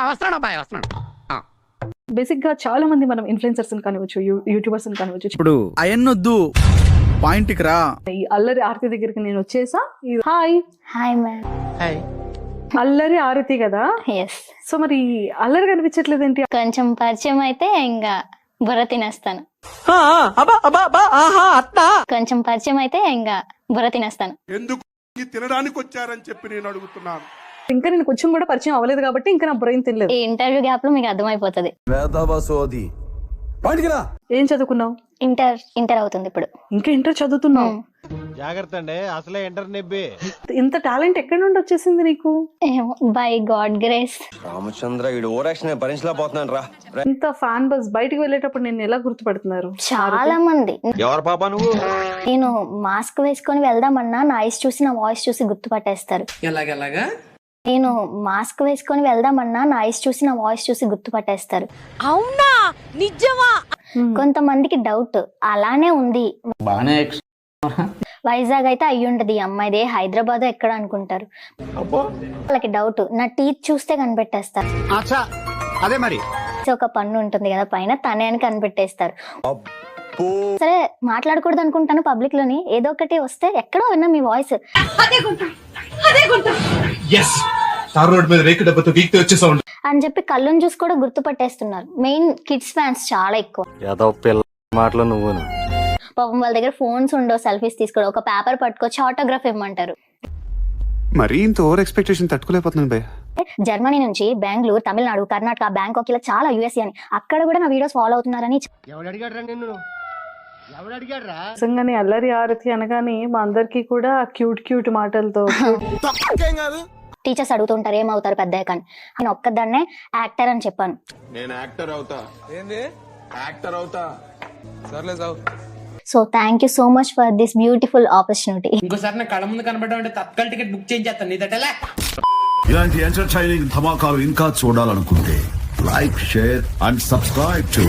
వస్తున్నాడు అబ్బాయి వస్తున్నాడు. బేసిక్ గా చాలా మంది మనం ఇన్ఫ్లుయెన్సర్స్ కానివచ్చు, యూట్యూబర్స్ కానివచ్చు, ఇప్పుడు అయన్నొద్దు పాయింట్ కి రా. ఈ అల్లరి ఆరతి దగ్గరికి నేను వచ్చేసా. Hi hi ma'am. అల్లరి ఆరతి కదా. ఎస్. సో మరి అల్లరి కనిపించట్లేదు ఏంటి? కొంచెం పరిచయం అయితే ఇంకా బుర్ర తినేస్తాను. కొంచెం పరిచయం అయితే ఇంకా బుర్ర తినేస్తాను. ఎందుకు తినడానికి వచ్చారని చెప్పి నేను అడుగుతున్నాను. ఇంకా నేను కొంచెం కూడా పరిచయం అవ్వలేదు కాబట్టి ఇంకా నా బ్రెయిన్ తినలేదు. ఈ ఇంటర్వ్యూ గ్యాప్ లో మీకు అర్థమైపోతుంది. ఏం చదువుకున్నావు? ఇంటర్ అవుతుంది ఇప్పుడు. ఇంకా ఇంటర్ చదువుతున్నావు? జాగ్రత్త అండి, అసలే ఇంటర్ నిబ్బి. ఇంత టాలెంట్ ఎక్కడి నుండి వచ్చేసింది నీకు? By God grace. రామచంద్ర వీడు ఓవరాక్షన్ భరించలేకపోతున్నాను రా. ఇంత ఫ్యాన్ బస్ బయటికి వెళ్ళేటప్పుడు నేను ఎలా గుర్తుపడుతున్నారు చాలా మంది? ఎవరు పాపా నువ్వు? నేను మాస్క్ వేసుకొని వెళ్దామన్నా నా ఐస్ చూసి నా వాయిస్ చూసి గుర్తుపట్టేస్తారు. ఎలాగెలాగా? నేను మాస్క్ వేసుకొని వెళ్దామన్నా నా ఐస్ చూసి నా వాయిస్ చూసి గుర్తుపట్టేస్తారు. అవునా? నిజమా? కొంతమందికి డౌట్ అలానే ఉంది. వైజాగ్ అయితే అయ్యి ఉంటది ఈ అమ్మాయిదే, హైదరాబాద్ ఎక్కడ అనుకుంటారు. వాళ్ళకి డౌట్ నా టీత్ చూస్తే కనిపెట్టేస్తారు. అదే మరి ఒక పన్ను ఉంటుంది కదా పైన, తనే అని కనిపెట్టేస్తారు. సరే మాట్లాడకూడదు అనుకుంటాను పబ్లిక్ లోని, ఏదో ఒకటి వస్తే ఎక్కడో విన్నా మీ వాయిస్ అని చెప్పి కళ్ళుని చూసి కూడా గుర్తుపట్టేస్తున్నారు. మెయిన్ కిడ్స్ ఫ్యాన్స్ చాలా ఎక్కువ. పాపం వాళ్ళ దగ్గర ఫోన్స్ ఉండవు, సెల్ఫీస్ తీసుకోవడం, ఒక పేపర్ పట్టుకొచ్చి ఆటోగ్రాఫ్ ఇవ్వమంటారు. మరీ ఇంత ఓవర్ ఎక్స్పెక్టేషన్ తట్టుకోలేకపోతున్నాను భయ్య. జర్మనీ నుంచి బెంగళూరు, తమిళనాడు, కర్ణాటక, బ్యాంకాక్ ఇలా చాలా యూఎస్ఏ అని అక్కడ కూడా నా వీడియోస్ ఫాలో అవుతున్నారని. నిజంగానే అల్లరి ఆరతి అనగానే మా అందరికి కూడా క్యూట్ క్యూట్ మాటలతో టీచర్స్ అడుగుతుంటారు ఏమవుతారు పెద్ద కానీ, నేను ఒక్కదాన్నే యాక్టర్ అని చెప్పాను. నేను యాక్టర్ అవుతా. ఏంది యాక్టర్ అవుతా? సర్లే సావు. So thank you so much for this beautiful opportunity. ఇంకోసారి నా కళ్ళ ముందు కనబడడం అంటే తత్కాల్ టికెట్ బుక్ చేయించేస్తాను నీదటలా. ఇలాంటి ఎంటర్టైనింగ్ ధమాకాలు ఇంకా చూడాలనుకుంటే like, share and subscribe to